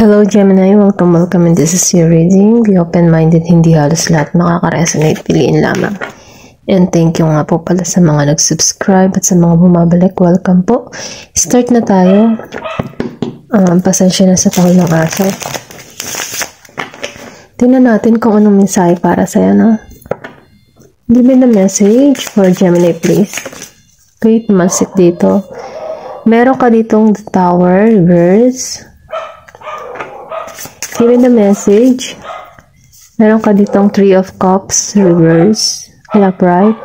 Hello Gemini, welcome and this is your reading. Be open-minded, hindi halos lahat makaka-resonate, piliin lamang. And thank you nga po pala sa mga nag-subscribe at sa mga bumabalik, welcome po. Start na tayo. Pasensya na sa tahol ng aso. Tingnan natin kung anong mensahe para sa'yo, no? Give me the message for Gemini, please. Okay, tumalsik dito. Meron ka ditong the Tower, reverse. Give me the message. Meron ka ditong Three of Cups, reverse, upright.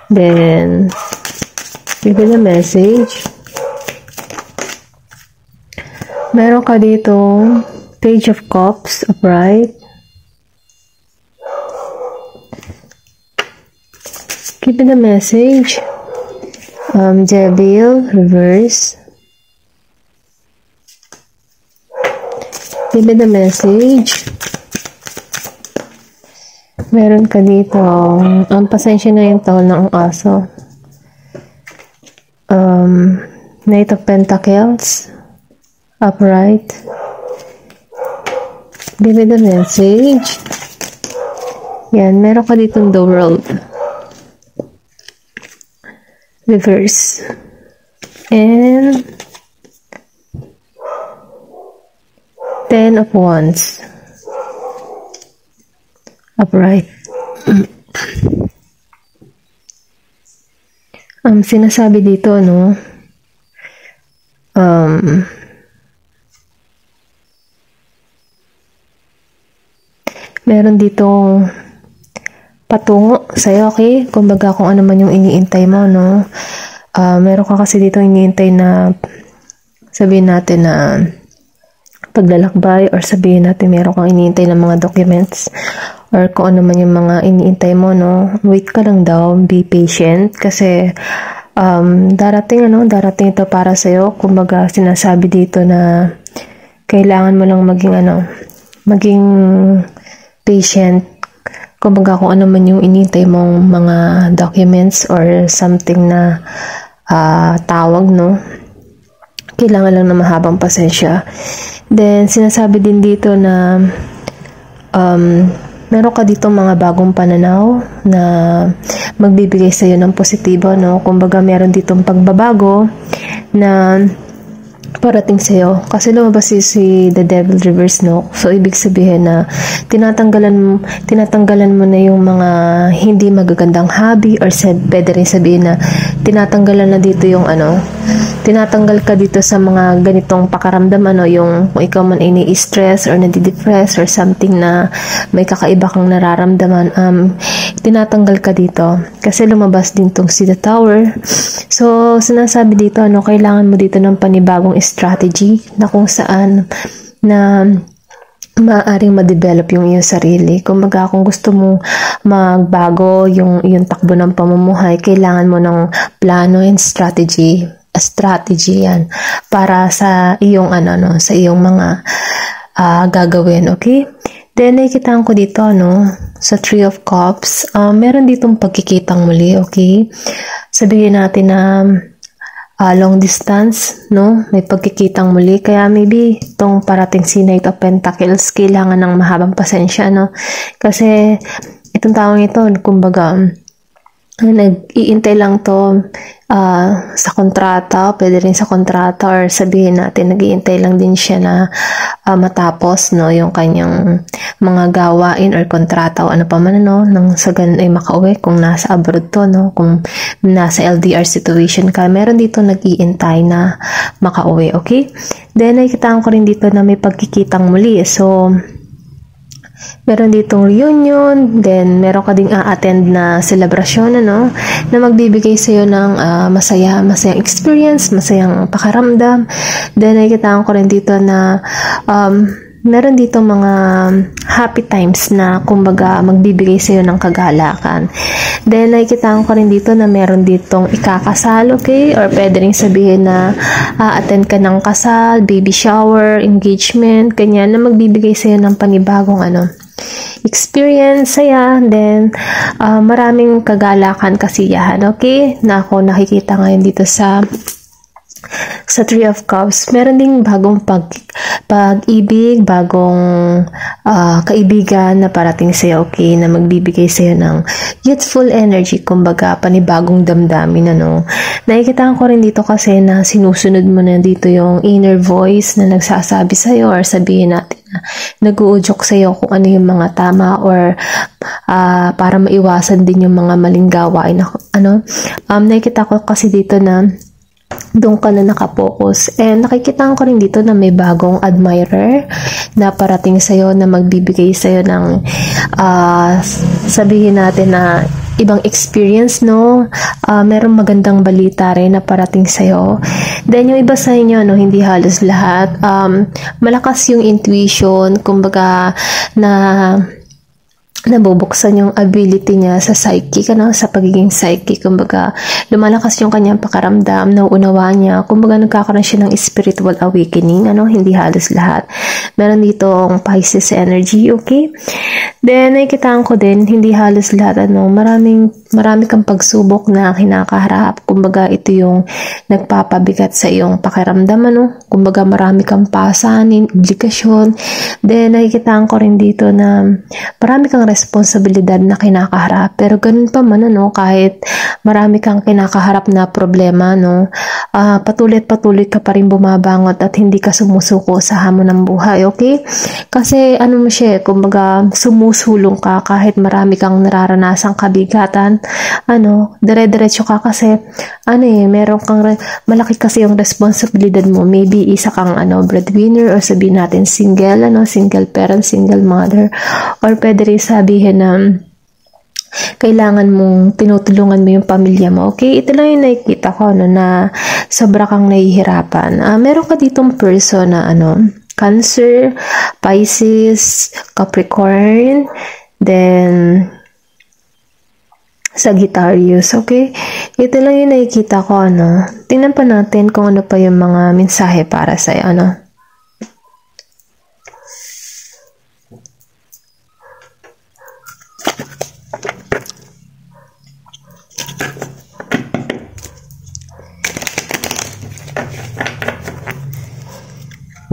Then, give me the message. Meron ka ditong Page of Cups, upright. Give me the message. Devil, reverse. Give me the message. Meron ka dito. Pasensya na yung tahol ng aso. Knight of Pentacles. Upright. Give me the message. Yan. Meron ka dito the World. Reverse. And Ten of Wands. Upright. Sinasabi dito, no? Meron dito patungo sa'yo, okay? Kumbaga kung ano man yung iniintay mo, no? Meron ka kasi dito iniintay na sabihin natin na paglalakbay, or sabihin natin meron kang iniintay ng mga documents or kung ano man yung mga iniintay mo, no? Wait ka lang daw, be patient kasi darating ito para sa'yo. Kumbaga sinasabi dito na kailangan mo lang maging patient. Kumbaga kung ano man yung iniintay mong mga documents or something na tawag, no? Kailangan lang na mahabang pasensya. Then, sinasabi din dito na meron ka dito mga bagong pananaw na magbibigay sa'yo ng positibo, no? Kumbaga, meron ditong pagbabago na parating sa'yo. Kasi lumabas si The Devil Reverse, no? So, ibig sabihin na tinatanggalan mo na yung mga hindi magagandang hobby, or pwede rin sabihin na tinatanggalan na dito yung tinatanggal ka dito sa mga ganitong pakaramdam, yung kung ikaw man ay ni-stress or nadi-depress or something na may kakaiba kang nararamdaman, tinatanggal ka dito. Kasi lumabas din tong si The Tower. So, sinasabi dito, kailangan mo dito ng panibagong strategy na kung saan na maaaring ma-develop yung iyong sarili. Kumbaga, kung gusto mo magbago yung takbo ng pamumuhay, kailangan mo ng plano and strategy yan para sa iyong sa iyong mga gagawin, okay? Then nakikita ko dito sa Three of Cups, meron ditong pagkikitang muli, okay? Sabihin natin na long distance, no? May pagkikitang muli, kaya maybe itong parating si Knight of Pentacles kailangan ng mahabang pasensya, no? Kasi itong taong ito, kumbaga nag-iintay lang to sa kontrata, pwede rin sa kontrata, or sabihin natin nag-iintay lang din siya na matapos, no, yung kanyang mga gawain or kontrata o ano pa man, nang sa ganun ay makauwi kung nasa abroad to, no, kung nasa LDR situation ka, meron dito nag-iintay na makauwi, okay? Then nakikita ko rin dito na may pagkikitang muli, so meron ditong reunion, then meron ka ding a-attend na celebration, na magbibigay sa'yo ng masayang experience, masayang pakaramdam. Then nakikita ko rin dito na meron dito mga happy times na kumbaga magbibigay sa'yo ng kagalakan. Then nakikita ko rin dito na meron ditong ikakasal, okay? Or pwede rin sabihin na attend ka ng kasal, baby shower, engagement, ganyan, na magbibigay sa'yo ng panibagong experience, saya, then maraming kagalakan, kasiyahan, okay? Na ako nakikita ngayon dito sa Sa Three of Cups, meron ding bagong pag-ibig, bagong kaibigan na parating sa'yo, okay, na magbibigay sa'yo ng youthful energy, kumbaga panibagong damdamin, ano. Nakikita ko rin dito kasi na sinusunod mo na dito yung inner voice na nagsasabi sa'yo, or sabihin natin na nag-uudyok sa'yo kung ano yung mga tama, or para maiwasan din yung mga maling gawain, ano. Nakikita ko kasi dito na doon ka na nakapokus. And nakikita ko rin dito na may bagong admirer na parating sa'yo, na magbibigay sa'yo ng sabihin natin na ibang experience, no? Merong magandang balita rin na parating sa'yo. Then yung iba sa inyo, no, hindi halos lahat. Malakas yung intuition, kumbaga na nabubuksan yung ability niya sa psychic, ano, sa pagiging psychic. Kumbaga, lumalakas yung kanyang pakaramdam, nauunawa niya. Kumbaga, nagkakaroon siya ng spiritual awakening, ano, hindi halos lahat. Meron dito ang Pisces energy, okay? Then, nakikitaan ko din, hindi halos lahat, ano, marami kang pagsubok na kinakaharap. Kumbaga, ito yung nagpapabigat sa iyong pakiramdam, ano. Kumbaga, marami kang pasanin, obligasyon. Then, nakikitaan ko rin dito na marami kang responsibilidad na kinakaharap. Pero ganun pa man, ano, kahit marami kang kinakaharap na problema, no, patuloy ka pa rin bumabangot at hindi ka sumusuko sa hamon ng buhay, okay? Kasi ano mo siya, kumbaga sumusulong ka kahit marami kang nararanasang kabigatan, ano, dire-diretso ka kasi ano meron kang malaki kasi yung responsibilidad mo. Maybe isa kang breadwinner, or sabihin natin single, single parent, single mother, or pwede rin sabihin na kailangan mong tinutulungan mo yung pamilya mo. Okay, ito lang yung nakikita ko, na sobra kang nahihirapan. Meron ka ditong person na Cancer, Pisces, Capricorn, then Sagittarius. Okay, ito lang yung nakikita ko. Tingnan pa natin kung ano pa yung mga mensahe para sa'yo.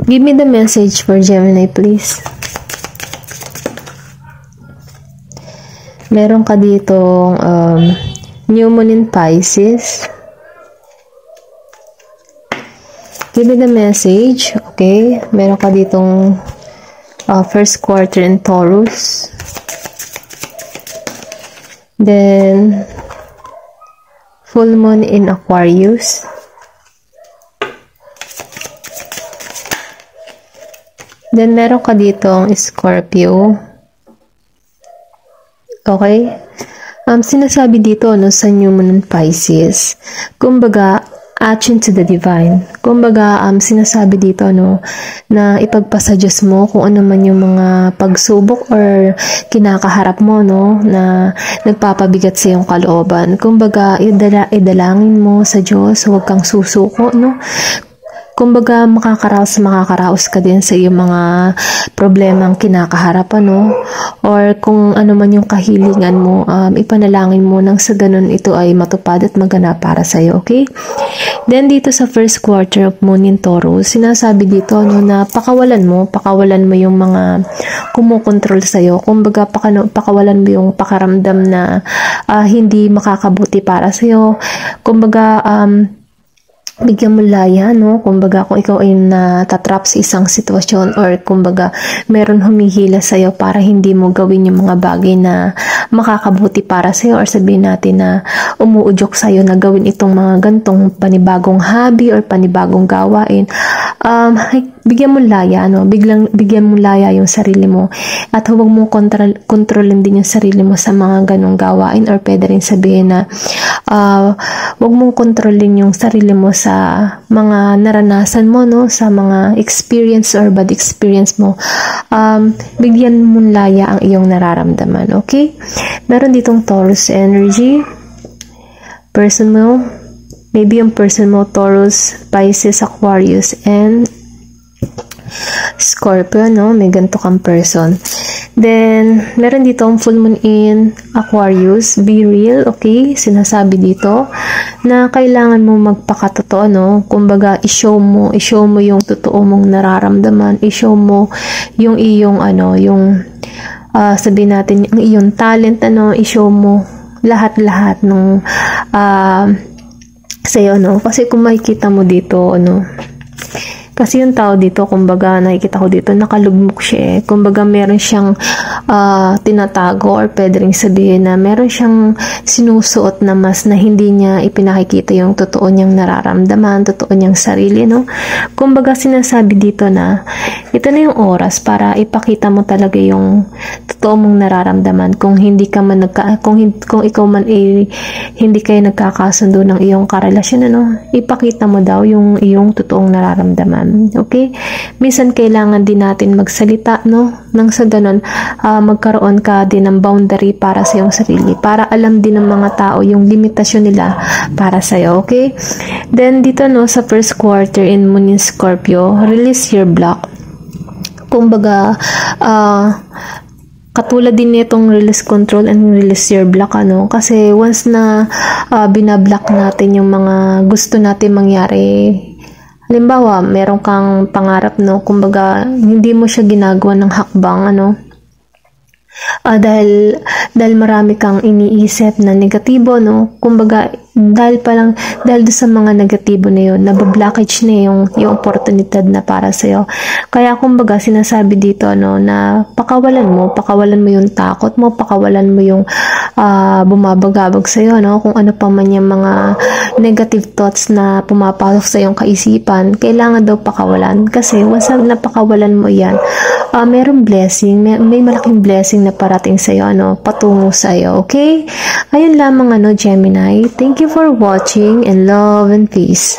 Give me the message for Gemini, please. Meron ka ditong New Moon in Pisces. Give me the message, okay? Meron ka ditong first quarter in Taurus. Then, full moon in Aquarius. Then, meron ka ditong Scorpio. Okay? Sinasabi dito, sa New Moon in Pisces, kumbaga, attune to the divine. Kumbaga, sinasabi dito, na ipagpasa Diyos mo kung ano man yung mga pagsubok or kinakaharap mo, na nagpapabigat sa iyong kalooban. Kumbaga, idalangin mo sa Diyos, huwag kang susuko, Kumbaga, makakaraos ka din sa iyong mga problemang kinakaharap, or kung ano man yung kahilingan mo, ipanalangin mo nang sa ganun ito ay matupad at maganap para sa iyo, okay? Then, dito sa first quarter of Moon in Taurus, sinasabi dito, na pakawalan mo yung mga kumukontrol sa iyo. Kumbaga, pakawalan mo yung pakaramdam na hindi makakabuti para sa iyo. Kumbaga, bigyan mo laya, kumbaga kung ikaw ay natatrap sa isang sitwasyon, or kumbaga meron humihila sa'yo para hindi mo gawin yung mga bagay na makakabuti para sa'yo, or sabihin natin na umuudyok sa'yo na gawin itong mga gantong panibagong hobby or panibagong gawain. Bigyan mo laya, bigyan mo laya yung sarili mo, at huwag mong kontrolin din yung sarili mo sa mga ganong gawain, or pwede rin sabihin na huwag mong kontrolin yung sarili mo sa mga naranasan mo, sa mga experience or bad experience mo. Bigyan mo laya ang iyong nararamdaman, okay? Meron ditong Taurus energy. Person mo, maybe yung person mo, Taurus, Pisces, Aquarius, and Scorpio, may ganito kang person. Then, meron dito ang full moon in Aquarius. Be real, okay? Sinasabi dito na kailangan mo magpakatotoo, no? Kumbaga, i-show mo yung totoo mong nararamdaman. I-show mo yung iyong, sabihin natin, yung iyong talent, i-show mo lahat-lahat ng sa'yo, no? Kasi kung makikita mo dito, kasi yung tao dito, kumbaga, nakikita ko dito, nakalugmok siya eh. Kumbaga, meron siyang tinatago or pwede rin sabihin na meron siyang sinusuot na mas na hindi niya ipinakikita yung totoo niyang nararamdaman, totoo niyang sarili, no? Kumbaga, sinasabi dito na ito na yung oras para ipakita mo talaga yung totoo mong nararamdaman. Kung hindi ka man kung ikaw man hindi kayo nagkakasundo ng iyong karelasyon, ipakita mo daw yung iyong totoong nararamdaman. Okay? Minsan kailangan din natin magsalita, no? Nang sa ganun, magkaroon ka din ng boundary para sa iyong sarili. Para alam din ng mga tao yung limitasyon nila para sa iyo. Okay? Then, dito, sa first quarter in Moon in Scorpio, release your block. Kumbaga, katulad din nitong release control and release your block, kasi once na binablock natin yung mga gusto natin mangyari, halimbawa, meron kang pangarap, kumbaga, hindi mo siya ginagawa ng hakbang, dahil marami kang iniisip na negatibo, kumbaga, dahil doon sa mga negatibo na yun, nabablockage na yung oportunidad na para sa'yo. Kaya, kumbaga, sinasabi dito, na pakawalan mo yung takot mo, pakawalan mo yung bumabagabag sa'yo, kung ano pa man yung mga negative thoughts na pumapasok sa iyong kaisipan, kailangan daw pakawalan. Kasi, once na pakawalan mo yan, merong blessing, may malaking blessing na parating sa'yo, patungo sa'yo, okay? Ayun lamang, Gemini. Thank you for watching and love and peace.